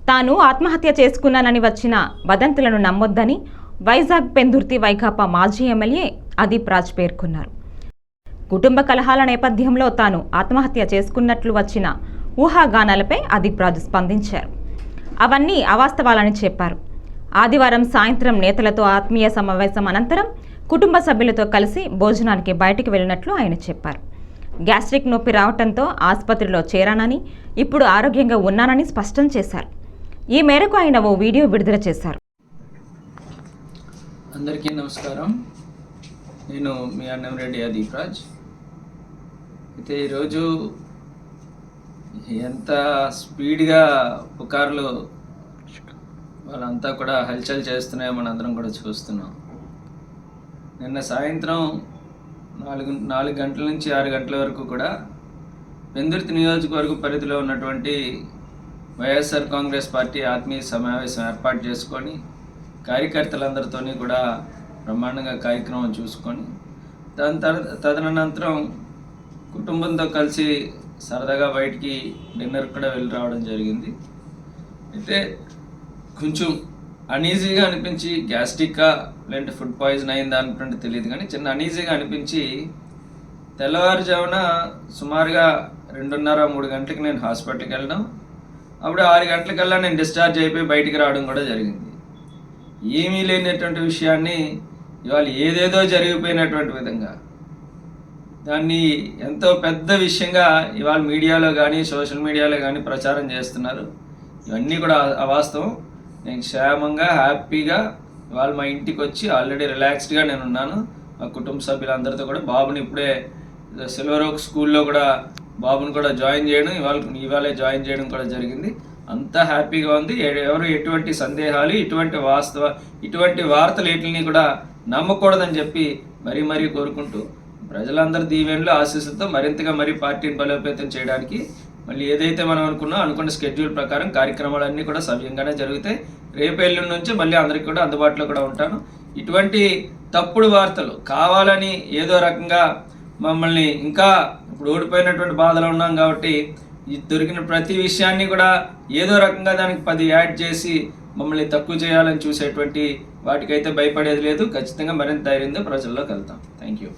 తాను ఆత్మహత్య చేసుకున్నానని వచ్చిన వదంతులను నమ్మొద్దని వైజాగ్ పెందుర్తి వైకాపా మాజీ ఎమ్మెల్యే అదీప్ రాజ్ పేర్కొన్నారు. కుటుంబ కలహాల నేపథ్యంలో తాను ఆత్మహత్య చేసుకున్నట్లు వచ్చిన ఊహాగానాలపై అదీప్ రాజ్ స్పందించారు. అవన్నీ అవాస్తవాలని చెప్పారు. ఆదివారం సాయంత్రం నేతలతో ఆత్మీయ సమావేశం అనంతరం కుటుంబ సభ్యులతో కలిసి భోజనానికి బయటికి వెళ్ళినట్లు ఆయన చెప్పారు. గ్యాస్ట్రిక్ నొప్పి రావడంతో ఆసుపత్రిలో చేరానని, ఇప్పుడు ఆరోగ్యంగా ఉన్నానని స్పష్టం చేశారు. ఈ మేరకు ఆయన ఓ వీడియో విడుదల చేశారు. అందరికీ నమస్కారం. నేను మీ అన్నంరెడ్డి అదీప్ రాజ్. అయితే ఈరోజు ఎంత స్పీడ్గా పుకార్లు వాళ్ళంతా కూడా హల్చల్ చేస్తున్నాయో మనందరం కూడా చూస్తున్నాం. నిన్న సాయంత్రం 4 గంటల నుంచి 6 గంటల వరకు కూడా పెందుర్తి నియోజకవర్గ పరిధిలో ఉన్నటువంటి వైఎస్ఆర్ కాంగ్రెస్ పార్టీ ఆత్మీయ సమావేశం ఏర్పాటు చేసుకొని కార్యకర్తలందరితో కూడా బ్రహ్మాండంగా కార్యక్రమం చూసుకొని తదనంతరం కుటుంబంతో కలిసి సరదాగా బయటికి డిన్నర్ కూడా వెళ్ళి రావడం జరిగింది. అయితే కొంచెం అనీజీగా అనిపించి, గ్యాస్ట్రిక్కా లేదంటే ఫుడ్ పాయిజన్ అయిందా అనుకుంటే తెలియదు, కానీ చిన్న అనీజీగా అనిపించి తెల్లవారుజామున సుమారుగా 2:30-3 గంటలకి నేను హాస్పిటల్కి వెళ్ళడం, అప్పుడు 6 గంటలకల్లా నేను డిశ్చార్జ్ అయిపోయి బయటికి రావడం కూడా జరిగింది. ఏమీ లేనటువంటి విషయాన్ని ఇవాళ ఏదేదో జరిగిపోయినటువంటి విధంగా దాన్ని ఎంతో పెద్ద విషయంగా ఇవాళ మీడియాలో కానీ సోషల్ మీడియాలో కానీ ప్రచారం చేస్తున్నారు. ఇవన్నీ కూడా అవాస్తవం. నేను క్షేమంగా హ్యాపీగా ఇవాళ మా ఇంటికి వచ్చి ఆల్రెడీ రిలాక్స్డ్గా నేను ఉన్నాను. మా కుటుంబ సభ్యులందరితో కూడా బాబుని ఇప్పుడే సిల్వర్ ఓక్ స్కూల్లో కూడా బాబుని కూడా జాయిన్ చేయడం, ఇవాళే జాయిన్ చేయడం కూడా జరిగింది. అంతా హ్యాపీగా ఉంది. ఎవరు ఎటువంటి సందేహాలు, ఇటువంటి వార్తలు వీటిని కూడా నమ్మకూడదని చెప్పి మరీ కోరుకుంటూ, ప్రజలందరి దీవెనలు ఆశీస్సులతో మరింతగా పార్టీని బలోపేతం చేయడానికి మళ్ళీ ఏదైతే మనం అనుకున్న స్కెడ్యూల్ ప్రకారం కార్యక్రమాలన్నీ కూడా సవ్యంగానే జరుగుతాయి. రేపు ఎల్లుండి నుంచి మళ్ళీ అందరికీ కూడా అందుబాటులో కూడా ఉంటాను. ఇటువంటి తప్పుడు వార్తలు కావాలని ఏదో రకంగా మమ్మల్ని ఇంకా ఇప్పుడు ఓడిపోయినటువంటి బాధలో ఉన్నాం కాబట్టి దొరికిన ప్రతి విషయాన్ని కూడా ఏదో రకంగా దానికి 10 యాడ్ చేసి మమ్మల్ని తక్కువ చేయాలని చూసేటువంటి వాటికైతే భయపడేది లేదు. ఖచ్చితంగా మరింత ధైర్యంతో ప్రజల్లోకి వెళ్తాం. Thank you.